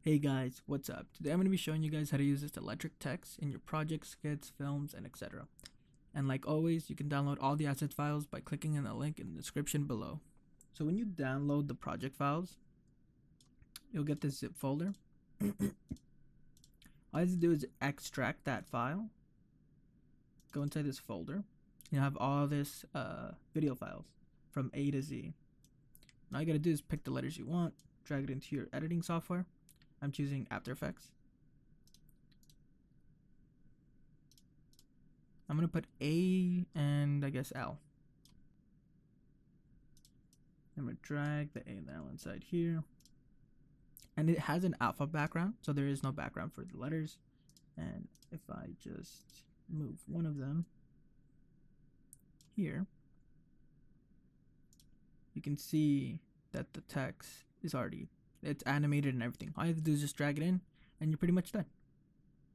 Hey guys, what's up? Today I'm going to be showing you guys how to use this electric text in your projects, skits, films, and etc. And like always, you can download all the asset files by clicking on the link in the description below. So when you download the project files, you'll get this zip folder. All you have to do is extract that file, go inside this folder, and you'll have all this video files from A to Z. And all you gotta do is pick the letters you want, drag it into your editing software. I'm choosing After Effects. I'm gonna put A and I guess L. I'm gonna drag the A and the L inside here. And it has an alpha background, so there is no background for the letters. And if I just move one of them here, you can see that the text is already, it's animated and everything. All you have to do is just drag it in and you're pretty much done.